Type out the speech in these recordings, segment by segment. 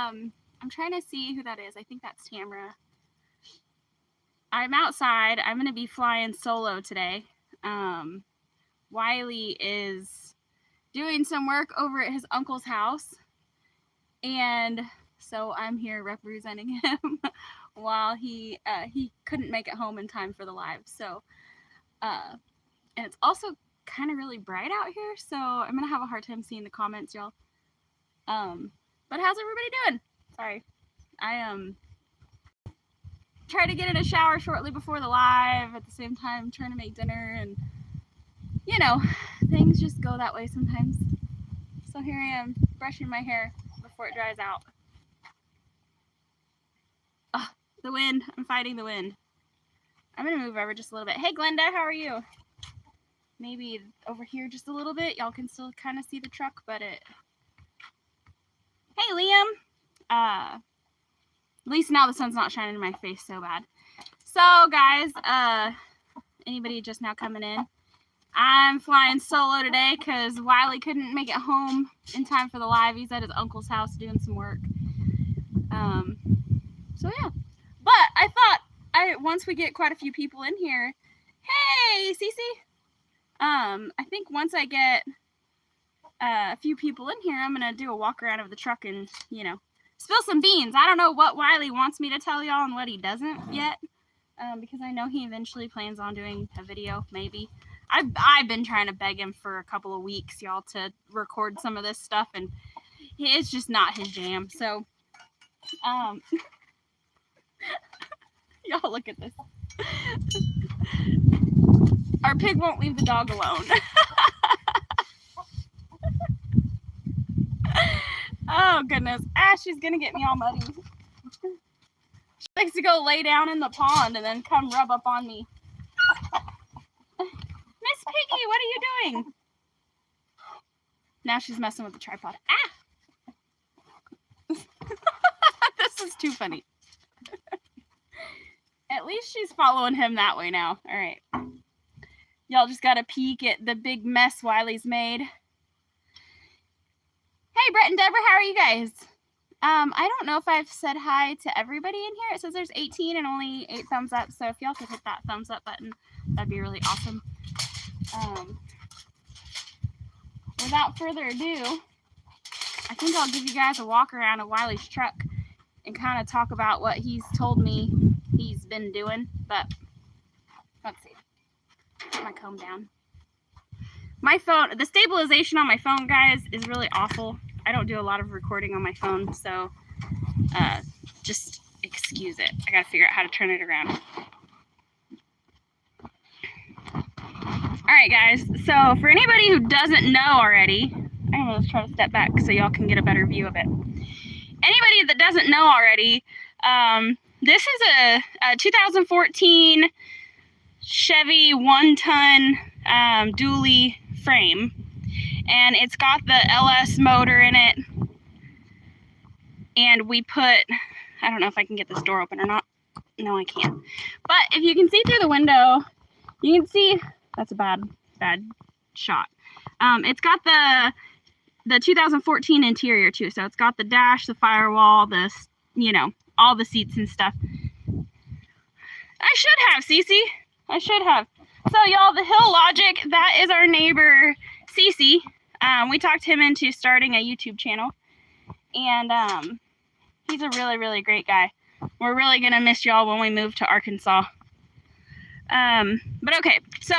I'm trying to see who that is. I think that's Tamara. I'm outside. I'm going to be flying solo today. Wiley is doing some work over at his uncle's house. And so I'm here representing him while he couldn't make it home in time for the live. So, and it's also kind of really bright out here. So I'm going to have a hard time seeing the comments, y'all. But how's everybody doing? Sorry. I try to get in a shower shortly before the live, at the same time trying to make dinner, and you know, things just go that way sometimes. So here I am brushing my hair before it dries out. Oh, the wind. I'm fighting the wind. I'm gonna move over just a little bit. Hey Glenda, how are you? Maybe over here just a little bit. Y'all can still kind of see the truck, but it... Hey Liam. At least now the sun's not shining in my face so bad. So guys, anybody just now coming in, I'm flying solo today because Wiley couldn't make it home in time for the live. He's at his uncle's house doing some work. So yeah, but I thought once we get quite a few people in here, hey Cece, I think once I get a few people in here, I'm gonna do a walk around of the truck and, you know, spill some beans. I don't know what Wiley wants me to tell y'all and what he doesn't yet, because I know he eventually plans on doing a video, maybe. I've been trying to beg him for a couple of weeks, y'all, to record some of this stuff, and it's just not his jam. So, y'all look at this. Our pig won't leave the dog alone. Oh goodness. She's gonna get me all muddy. She likes to go lay down in the pond and then come rub up on me. Miss Piggy, what are you doing? Now she's messing with the tripod. This is too funny. At least she's following him that way now. All right. Y'all just got a peek at the big mess Wiley's made. Hey, Brett and Deborah, how are you guys? I don't know if I've said hi to everybody in here. It says there's 18 and only 8 thumbs up, so if y'all could hit that thumbs up button, that'd be really awesome. Without further ado, I think I'll give you guys a walk around of Wiley's truck and kind of talk about what he's told me he's been doing. But let's see. Put my comb down. My phone, the stabilization on my phone, guys, is really awful. I don't do a lot of recording on my phone, so just excuse it. I gotta figure out how to turn it around. All right, guys, so for anybody who doesn't know already, I'm gonna try to step back so y'all can get a better view of it. Anybody that doesn't know already, this is a 2014 Chevy 1-ton dually frame, and it's got the LS motor in it, and we put, I don't know if I can get this door open or not. No, I can't. But if you can see through the window, you can see, that's a bad shot. It's got the 2014 interior too, so it's got the dash, the firewall, the, you know, all the seats and stuff. I should have, Cece. I should have. So y'all, the Hill Logic, that is our neighbor Cece. We talked him into starting a YouTube channel, and he's a really, really great guy. We're really gonna miss y'all when we move to Arkansas. But okay, so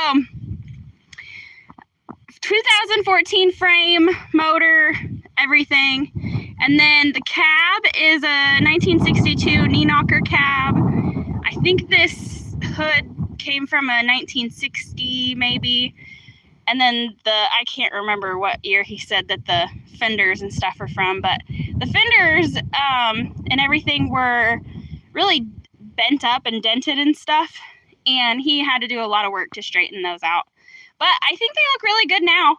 2014 frame, motor, everything, and then the cab is a 1962 knee knocker cab. I think this hood came from a 1960 maybe, and then I can't remember what year he said that the fenders and stuff are from, but the fenders and everything were really bent up and dented and stuff, and he had to do a lot of work to straighten those out, but I think they look really good now.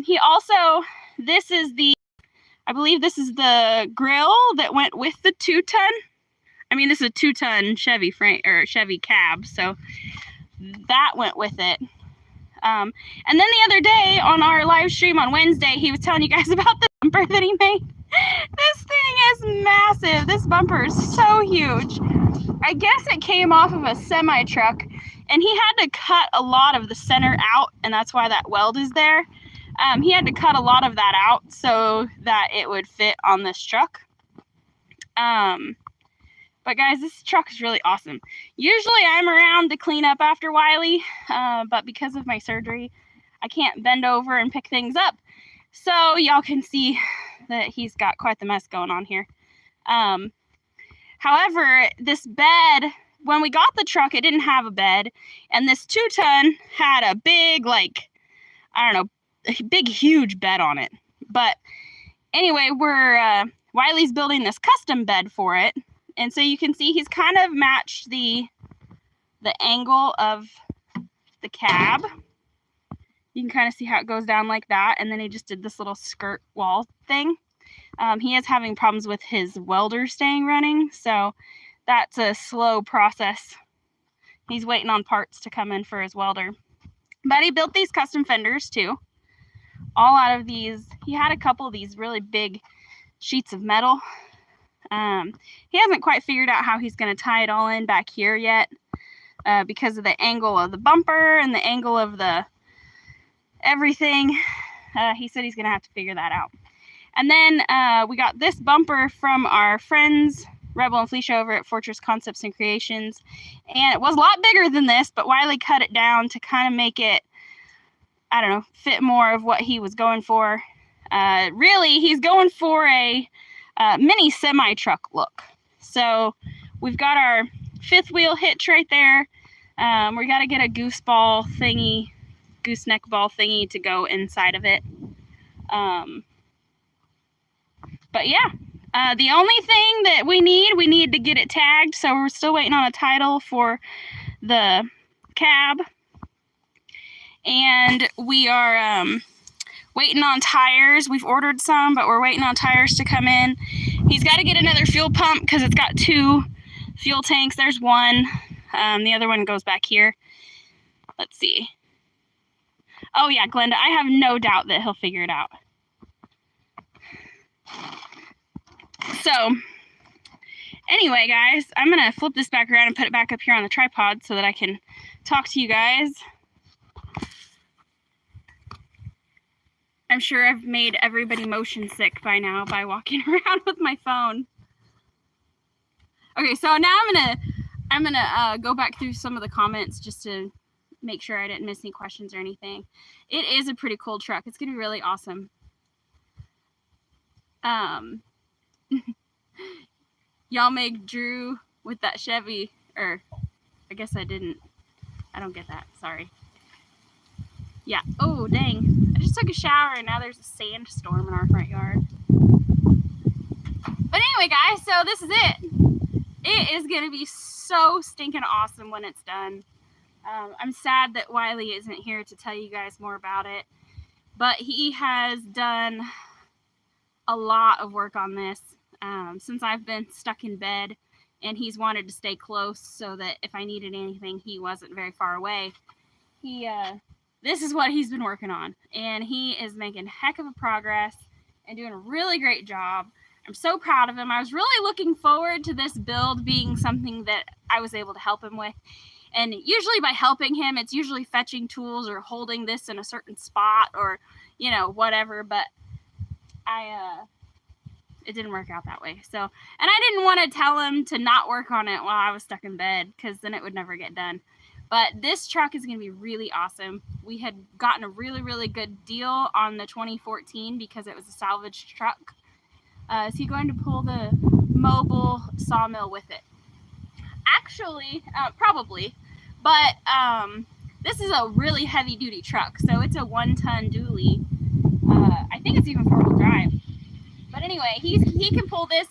He also, this is I believe this is the grill that went with the 2-ton. I mean, this is a 2-ton Chevy frame or Chevy cab, so that went with it. And then the other day on our live stream on Wednesday, he was telling you guys about the bumper that he made. This thing has this bumper is so huge. I guess it came off of a semi truck, and he had to cut a lot of the center out, and that's why that weld is there. He had to cut a lot of that out so that it would fit on this truck. But guys, this truck is really awesome. Usually I'm around to clean up after Wiley, but because of my surgery, I can't bend over and pick things up. So y'all can see that he's got quite the mess going on here. However, this bed, when we got the truck, it didn't have a bed. And this 2-ton had a big, like, I don't know, a big, huge bed on it. But anyway, Wiley's building this custom bed for it. And so you can see he's kind of matched the angle of the cab. You can kind of see how it goes down like that. And then he just did this little skirt wall thing. He is having problems with his welder staying running. So that's a slow process. He's waiting on parts to come in for his welder. But he built these custom fenders too. All out of these. He had a couple of these really big sheets of metal. He hasn't quite figured out how he's going to tie it all in back here yet because of the angle of the bumper and the angle of the everything. He said he's going to have to figure that out. And then we got this bumper from our friends Rebel and Felicia over at Fortress Concepts and Creations, and it was a lot bigger than this, but Wiley cut it down to kind of make it, I don't know, fit more of what he was going for. Really, he's going for a mini semi-truck look. So we've got our 5th wheel hitch right there. We got to get a gooseneck ball thingy to go inside of it. But yeah, the only thing that we need to get it tagged. So we're still waiting on a title for the cab. And we are waiting on tires. We've ordered some, but we're waiting on tires to come in. He's got to get another fuel pump because it's got 2 fuel tanks. There's one. The other one goes back here. Let's see. Oh yeah, Glenda, I have no doubt that he'll figure it out. So, anyway, guys, I'm going to flip this back around and put it back up here on the tripod so that I can talk to you guys. I'm sure I've made everybody motion sick by now by walking around with my phone. Okay, so now I'm gonna go back through some of the comments just to make sure I didn't miss any questions or anything. It is a pretty cool truck. It's gonna be really awesome. Y'all make Drew with that Chevy, or I guess I didn't. I don't get that. Sorry. Yeah. Oh, dang. I just took a shower and now there's a sandstorm in our front yard. But anyway, guys, so this is it. It is going to be so stinking awesome when it's done. I'm sad that Wiley isn't here to tell you guys more about it. But he has done a lot of work on this since I've been stuck in bed. And he's wanted to stay close so that if I needed anything, he wasn't very far away. This is what he's been working on, and he is making heck of a progress and doing a really great job. I'm so proud of him. I was really looking forward to this build being something that I was able to help him with. And usually by helping him, it's usually fetching tools or holding this in a certain spot or, you know, whatever. But it didn't work out that way. So, and I didn't want to tell him to not work on it while I was stuck in bed because then it would never get done. But this truck is going to be really awesome. We had gotten a really, really good deal on the 2014 because it was a salvaged truck. Is he going to pull the mobile sawmill with it? Actually, probably. But this is a really heavy-duty truck, so it's a 1-ton dually. I think it's even 4-wheel drive. But anyway, he can pull this.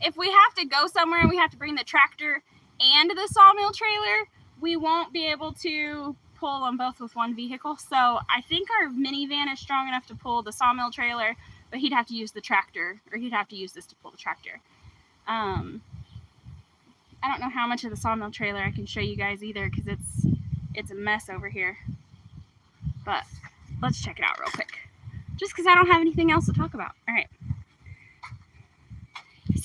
If we have to go somewhere and we have to bring the tractor and the sawmill trailer, we won't be able to pull them both with one vehicle. So I think our minivan is strong enough to pull the sawmill trailer, but he'd have to use the tractor, or he'd have to use this to pull the tractor. I don't know how much of the sawmill trailer I can show you guys either because it's a mess over here. But let's check it out real quick. Just because I don't have anything else to talk about. All right.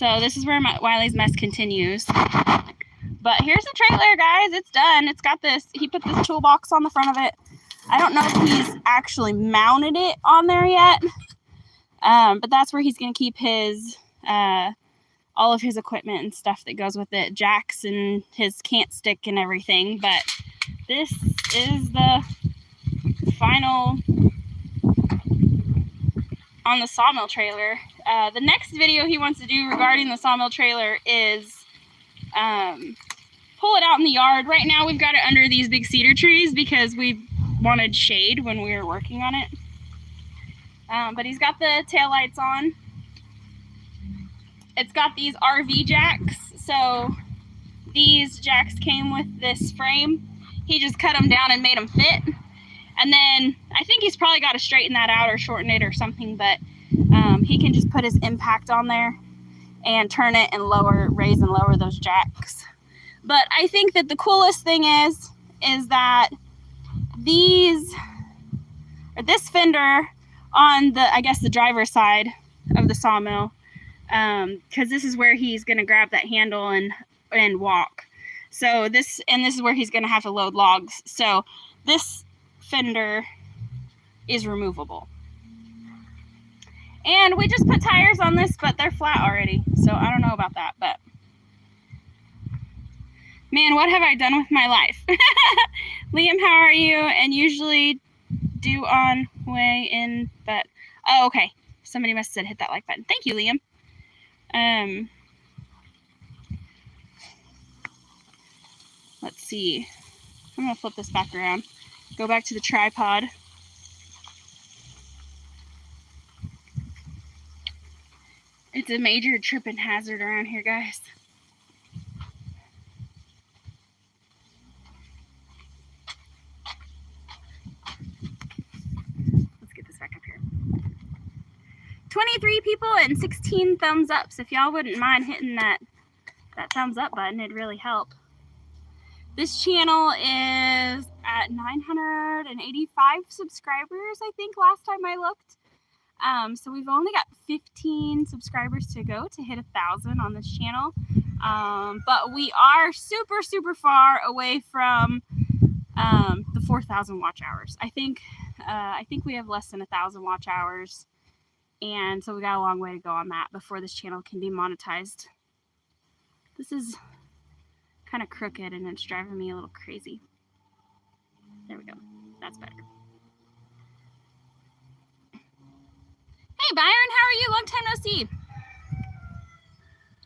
So this is where Wiley's mess continues. But here's the trailer, guys. It's done. It's got this, he put this toolbox on the front of it. I don't know if he's actually mounted it on there yet. But that's where he's going to keep his, all of his equipment and stuff that goes with it. Jacks and his cant stick and everything. But this is the final on the sawmill trailer. The next video he wants to do regarding the sawmill trailer is pull it out in the yard. Right now we've got it under these big cedar trees because we wanted shade when we were working on it. But he's got the taillights on. It's got these RV jacks. So these jacks came with this frame. He just cut them down and made them fit. And then I think he's probably got to straighten that out or shorten it or something, but he can just put his impact on there and turn it and raise and lower those jacks. But I think that the coolest thing is that this fender on the, I guess, the driver's side of the sawmill, because this is where he's going to grab that handle and walk. So this is where he's going to have to load logs. So this fender is removable. And we just put tires on this, but they're flat already. So I don't know about that, but man, what have I done with my life? Liam, how are you? And usually due on way in, but oh, okay. Somebody must have said hit that like button. Thank you, Liam. Let's see. I'm gonna flip this back around. Go back to the tripod. It's a major tripping hazard around here, guys. Let's get this back up here. 23 people and 16 thumbs up. So if y'all wouldn't mind hitting that thumbs up button, it'd really help. This channel is at 985 subscribers, I think, last time I looked. So we've only got 15 subscribers to go to hit 1,000 on this channel. But we are super, super far away from the 4,000 watch hours. I think we have less than 1,000 watch hours. And so we got a long way to go on that before this channel can be monetized. This is kind of crooked and it's driving me a little crazy. There we go. That's better. Hey Byron, how are you? Long time no see.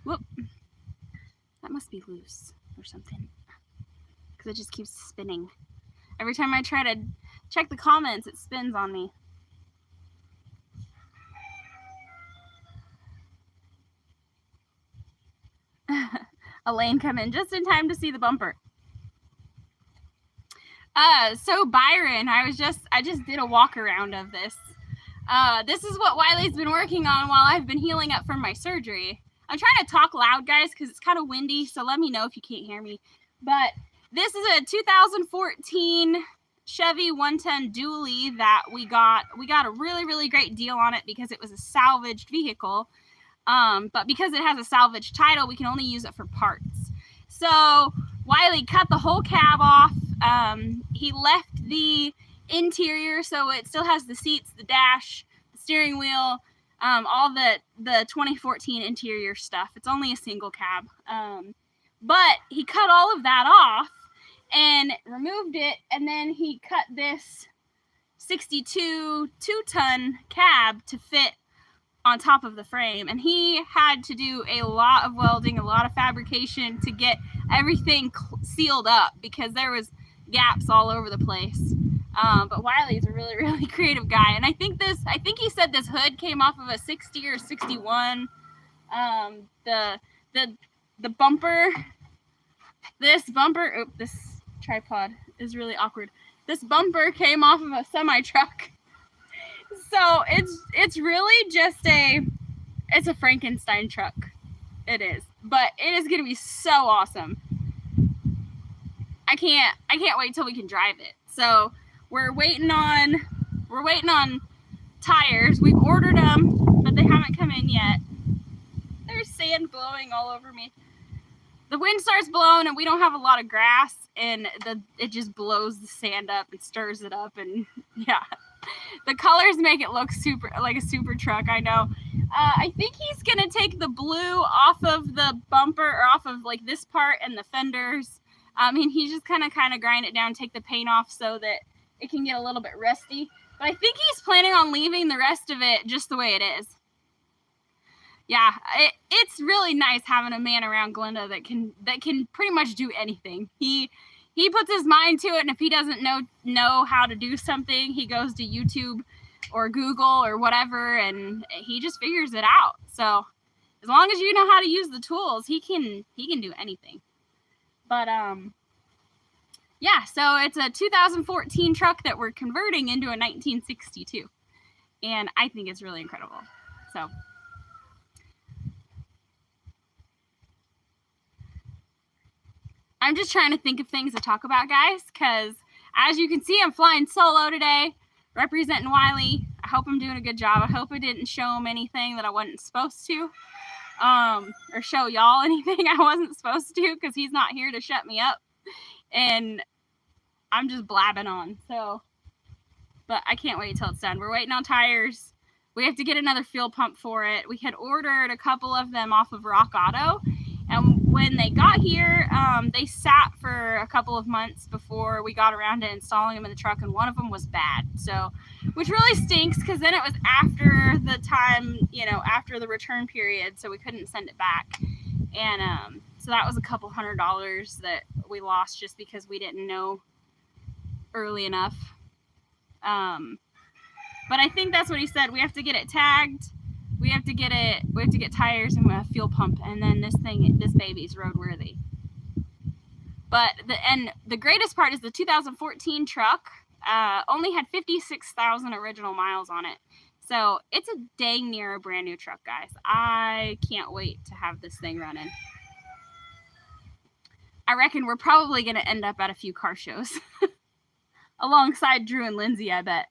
Whoop. That must be loose or something. Because it just keeps spinning. Every time I try to check the comments, it spins on me. Elaine come in just in time to see the bumper. So Byron, I just did a walk around of this. This is what Wiley's been working on while I've been healing up from my surgery. I'm trying to talk loud, guys, because it's kind of windy, so let me know if you can't hear me. But this is a 2014 Chevy 110 dually that we got. We got a really, really great deal on it because it was a salvaged vehicle. But because it has a salvage title, we can only use it for parts. So Wiley cut the whole cab off. He left the interior, so it still has the seats, the dash, the steering wheel, all the 2014 interior stuff. It's only a single cab. But he cut all of that off and removed it, and then he cut this 62 2-ton cab to fit on top of the frame, and he had to do a lot of welding, a lot of fabrication to get everything sealed up because there was gaps all over the place. But Wiley's a really, really creative guy, and I think he said this hood came off of a 60 or 61. The bumper, this tripod is really awkward. This bumper came off of a semi truck. So it's really just it's a Frankenstein truck. It is, but it is gonna be so awesome. I can't wait till we can drive it. So we're waiting on tires. We've ordered them, but they haven't come in yet. There's sand blowing all over me. The wind starts blowing and we don't have a lot of grass, and it just blows the sand up and stirs it up, and yeah. The colors make it look super, like a super truck, I know. I think he's gonna take the blue off of the bumper, or off of like this part and the fenders. And he's just kind of grind it down, take the paint off so that it can get a little bit rusty. But I think he's planning on leaving the rest of it just the way it is. Yeah, it's really nice having a man around Glenda that can pretty much do anything. He puts his mind to it, and if he doesn't know how to do something, he goes to YouTube or Google or whatever, and he just figures it out. So as long as you know how to use the tools, he can do anything. But yeah, so it's a 2014 truck that we're converting into a 1962, and I think it's really incredible. So I'm just trying to think of things to talk about, guys, because as you can see, I'm flying solo today, representing Wiley. I hope I'm doing a good job. I hope I didn't show him anything that I wasn't supposed to, or show y'all anything I wasn't supposed to, because he's not here to shut me up, and I'm just blabbing on. So, but I can't wait till it's done. We're waiting on tires. We have to get another fuel pump for it. We had ordered a couple of them off of Rock Auto, and when they got here, they sat for a couple of months before we got around to installing them in the truck, and one of them was bad. So, which really stinks, because then it was after the time, after the return period, so we couldn't send it back. And so that was a couple $100 that we lost just because we didn't know early enough. But I think that's what he said. We have to get it tagged. We have to get tires, and we have a fuel pump, and then this baby's roadworthy. But the greatest part is the 2014 truck only had 56,000 original miles on it. So it's a dang near a brand new truck, guys. I can't wait to have this thing running. I reckon we're probably going to end up at a few car shows. Alongside Drew and Lindsay, I bet.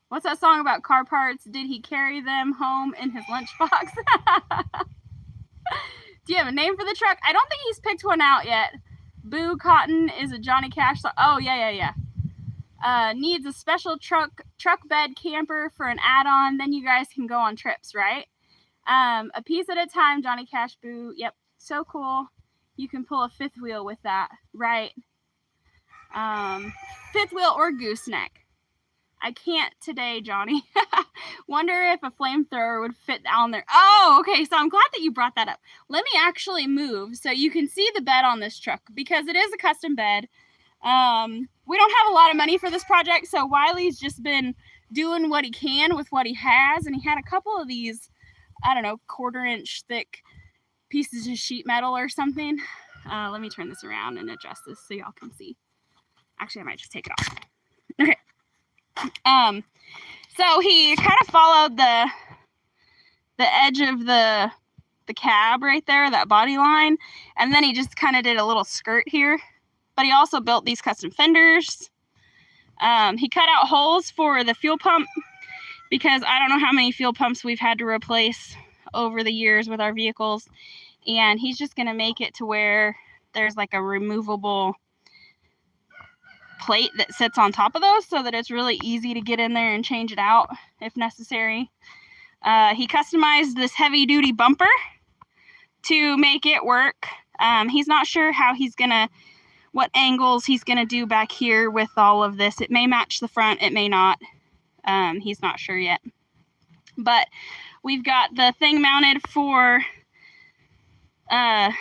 What's that song about car parts? Did he carry them home in his lunchbox? Do you have a name for the truck? I don't think he's picked one out yet. Boo Cotton is a Johnny Cash song. Oh, yeah. Needs a special truck bed camper for an add-on. Then you guys can go on trips, right? A piece at a time, Johnny Cash, Boo. Yep, so cool. You can pull a fifth wheel with that, right? Fifth wheel or gooseneck. I can't today, Johnny. Wonder if a flamethrower would fit down there. Oh, okay, so I'm glad that you brought that up. Let me actually move so you can see the bed on this truck, because it is a custom bed. We don't have a lot of money for this project, so Wiley's just been doing what he can with what he has, and he had a couple of these, I don't know, 1/4 inch thick pieces of sheet metal or something. Let me turn this around and adjust this so y'all can see. Actually, I might just take it off. Okay. So he kind of followed the edge of the cab right there, that body line, and then he just kind of did a little skirt here. But he also built these custom fenders. He cut out holes for the fuel pump, because I don't know how many fuel pumps we've had to replace over the years with our vehicles, and he's just going to make it to where there's like a removable plate that sits on top of those, so that it's really easy to get in there and change it out if necessary. He customized this heavy duty bumper to make it work. He's not sure how what angles he's gonna do back here with all of this. It may match the front, it may not. He's not sure yet. But we've got the thing mounted for a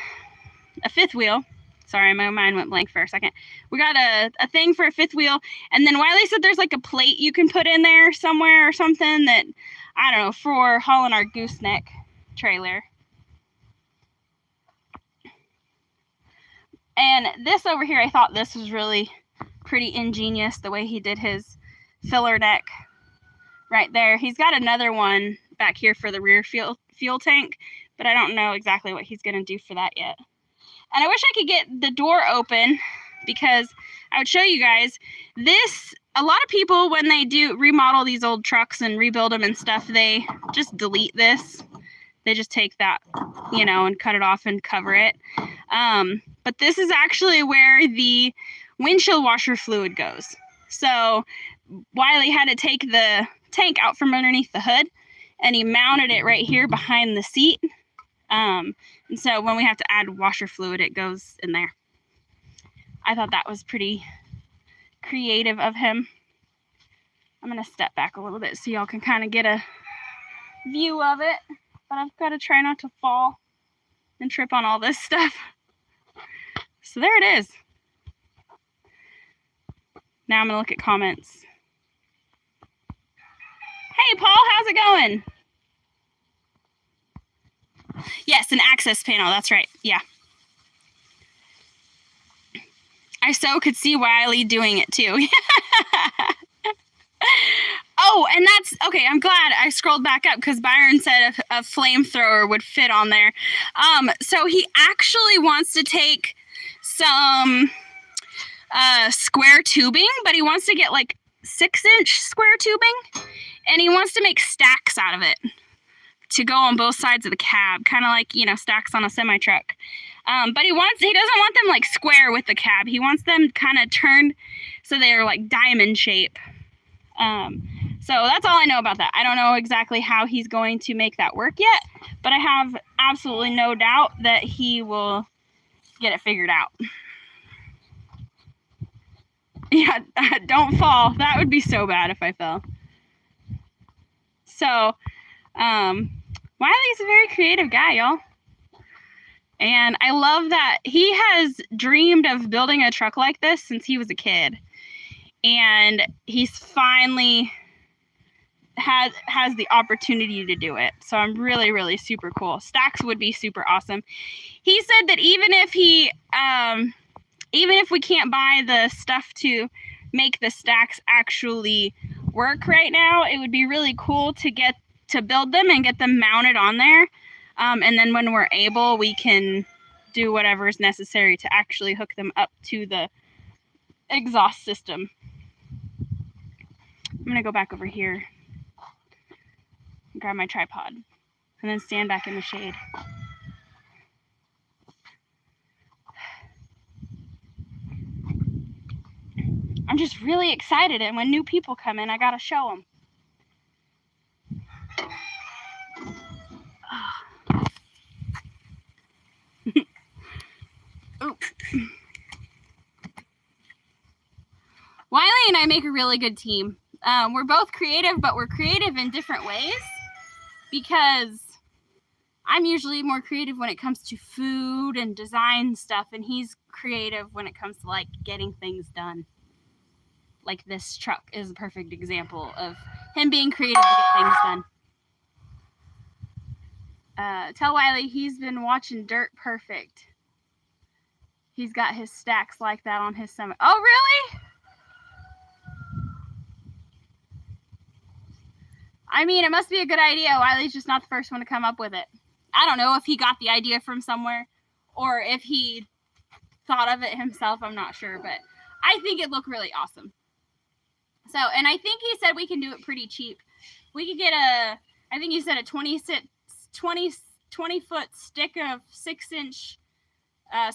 fifth wheel. Sorry, my mind went blank for a second. We got a thing for a fifth wheel. And then Wiley said there's like a plate you can put in there somewhere or something that, I don't know, for hauling our gooseneck trailer. And this over here, I thought this was really pretty ingenious, the way he did his filler neck right there. He's got another one back here for the rear fuel tank, but I don't know exactly what he's going to do for that yet. And I wish I could get the door open, because I would show you guys this. A lot of people, when they do remodel these old trucks and rebuild them and stuff, they just delete this. They just take that, you know, and cut it off and cover it. But this is actually where the windshield washer fluid goes. So Wiley had to take the tank out from underneath the hood, and he mounted it right here behind the seat. And so when we have to add washer fluid, it goes in there. I thought that was pretty creative of him. I'm going to step back a little bit so y'all can kind of get a view of it, but I've got to try not to fall and trip on all this stuff. So there it is. Now I'm going to look at comments. Hey, Paul, how's it going? Yes, an access panel. That's right. Yeah. I so could see Wiley doing it too. Oh, and that's okay. I'm glad I scrolled back up because Byron said a flamethrower would fit on there. So he actually wants to take some square tubing, but he wants to get like 6-inch square tubing, and he wants to make stacks out of it to go on both sides of the cab, kind of like, you know, stacks on a semi truck. But he doesn't want them like square with the cab. He wants them kind of turned so they're like diamond shape. So that's all I know about that. I don't know exactly how he's going to make that work yet, but I have absolutely no doubt that he will get it figured out. Yeah, don't fall. That would be so bad if I fell. So, Wiley's a very creative guy, y'all. And I love that he has dreamed of building a truck like this since he was a kid. And he's finally has the opportunity to do it. So I'm really, really super cool. Stacks would be super awesome. He said that even if we can't buy the stuff to make the stacks actually work right now, it would be really cool to get to build them and get them mounted on there. And then when we're able, we can do whatever is necessary to actually hook them up to the exhaust system. I'm gonna go back over here and grab my tripod and then stand back in the shade. I'm just really excited, and when new people come in, I gotta show them. Wiley and I make a really good team. We're both creative, but we're creative in different ways, because I'm usually more creative when it comes to food and design stuff, and he's creative when it comes to like getting things done. Like this truck is a perfect example of him being creative to get things done. Tell Wiley he's been watching Dirt Perfect. He's got his stacks like that on his stomach. Oh, really? I mean, it must be a good idea. Wiley's just not the first one to come up with it. I don't know if he got the idea from somewhere or if he thought of it himself. I'm not sure, but I think it looked really awesome. So, and I think he said we can do it pretty cheap. We could get I think he said a 20-foot stick of 6-inch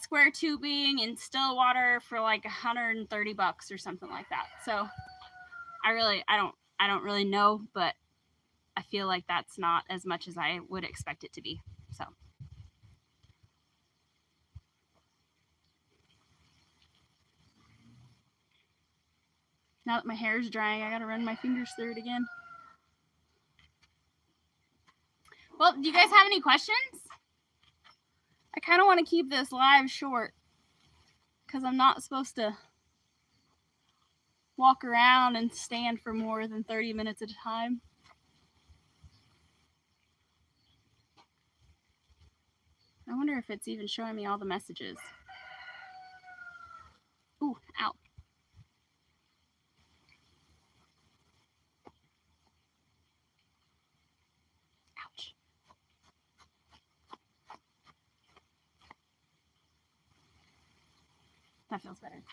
square tubing in still water for like $130 or something like that. So I don't really know, but I feel like that's not as much as I would expect it to be. So now that my hair is drying, I gotta run my fingers through it again. Well, do you guys have any questions? I kind of want to keep this live short because I'm not supposed to walk around and stand for more than 30 minutes at a time. I wonder if it's even showing me all the messages. Ooh, ow. Ouch. That feels better.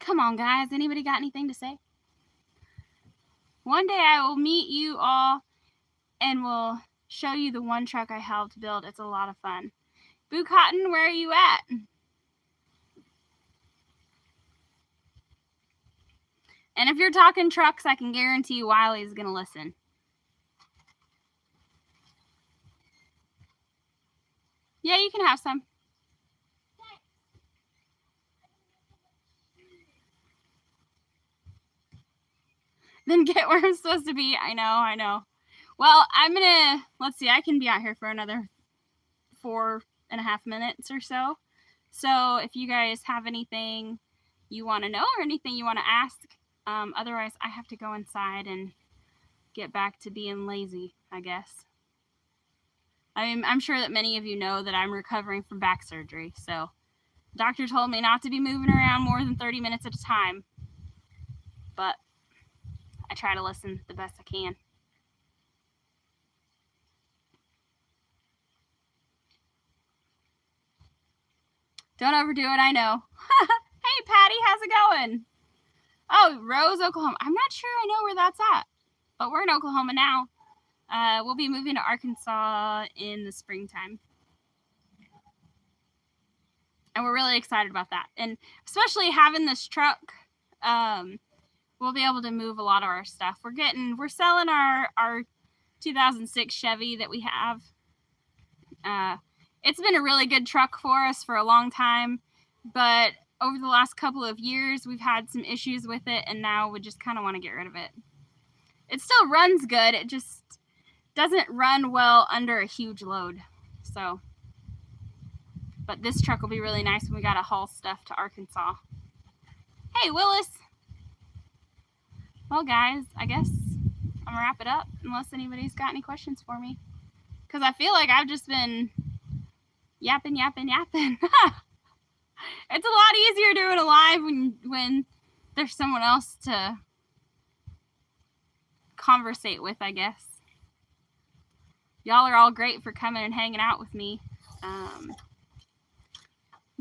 Come on, guys. Anybody got anything to say? One day I will meet you all and will show you the one truck I helped build. It's a lot of fun. Boo Cotton, where are you at? And if you're talking trucks, I can guarantee you Wiley's going to listen. Yeah, you can have some. Then get where I'm supposed to be. I know. Well, I'm going to, let's see, I can be out here for another 4.5 minutes or so. So if you guys have anything you want to know or anything you want to ask, otherwise I have to go inside and get back to being lazy, I guess. I mean, I'm sure that many of you know that I'm recovering from back surgery, so doctor told me not to be moving around more than 30 minutes at a time, but I try to listen the best I can. Don't overdo it, I know. Hey, Patty, how's it going? Oh, Rose, Oklahoma. I'm not sure I know where that's at, but we're in Oklahoma now. We'll be moving to Arkansas in the springtime. And we're really excited about that. And especially having this truck, we'll be able to move a lot of our stuff. We're selling our 2006 Chevy that we have. It's been a really good truck for us for a long time, but over the last couple of years, we've had some issues with it, and now we just kind of want to get rid of it. It still runs good. It just doesn't run well under a huge load. So, but this truck will be really nice when we got to haul stuff to Arkansas. Hey, Willis. Well, guys, I guess I'm going to wrap it up unless anybody's got any questions for me. Because I feel like I've just been yapping. It's a lot easier doing a live when there's someone else to conversate with, I guess. Y'all are all great for coming and hanging out with me.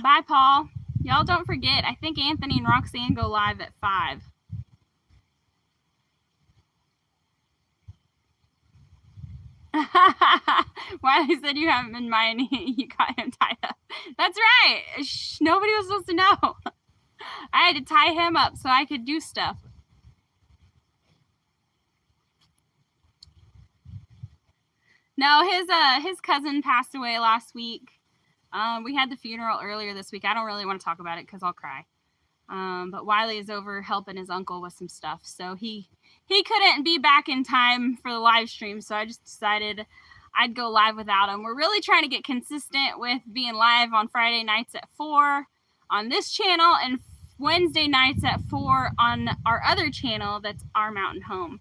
Bye, Paul. Y'all don't forget, I think Anthony and Roxanne go live at 5. Wiley said you haven't been minding. You got him tied up. That's right. Nobody was supposed to know. I had to tie him up so I could do stuff. No, his cousin passed away last week. We had the funeral earlier this week. I don't really want to talk about it because I'll cry. But Wiley is over helping his uncle with some stuff, so he couldn't be back in time for the live stream. So I just decided I'd go live without him. We're really trying to get consistent with being live on Friday nights at 4 on this channel and Wednesday nights at 4 on our other channel that's Our Mountain Home.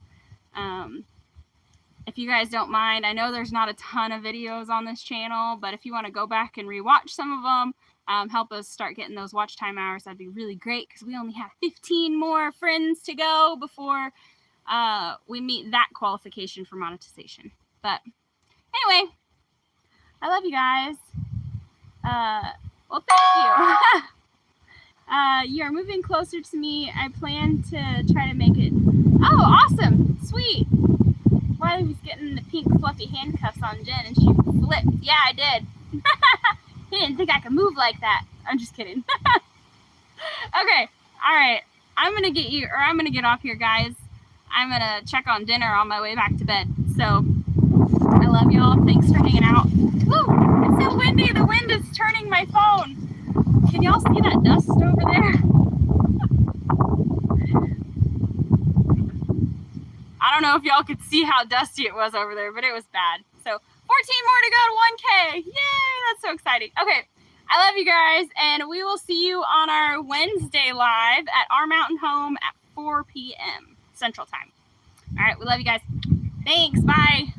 If you guys don't mind, I know there's not a ton of videos on this channel, but if you want to go back and rewatch some of them, help us start getting those watch time hours, that'd be really great because we only have 15 more friends to go before we meet that qualification for monetization. But anyway, I love you guys. Well, thank you. You are moving closer to me. I plan to try to make it. Oh, awesome. Sweet. Wiley was getting the pink fluffy handcuffs on Jen and she flipped. Yeah, I did. He didn't think I could move like that. I'm just kidding. Okay. All right. I'm going to get off here, guys. I'm going to check on dinner on my way back to bed. So I love y'all. Thanks for hanging out. Woo! It's so windy. The wind is turning my phone. Can y'all see that dust over there? I don't know if y'all could see how dusty it was over there, but it was bad. So 14 more to go to 1K. Yay! That's so exciting. Okay. I love you guys, and we will see you on our Wednesday live at Our Mountain Home at 4 p.m. Central Time. All right. We love you guys. Thanks. Bye.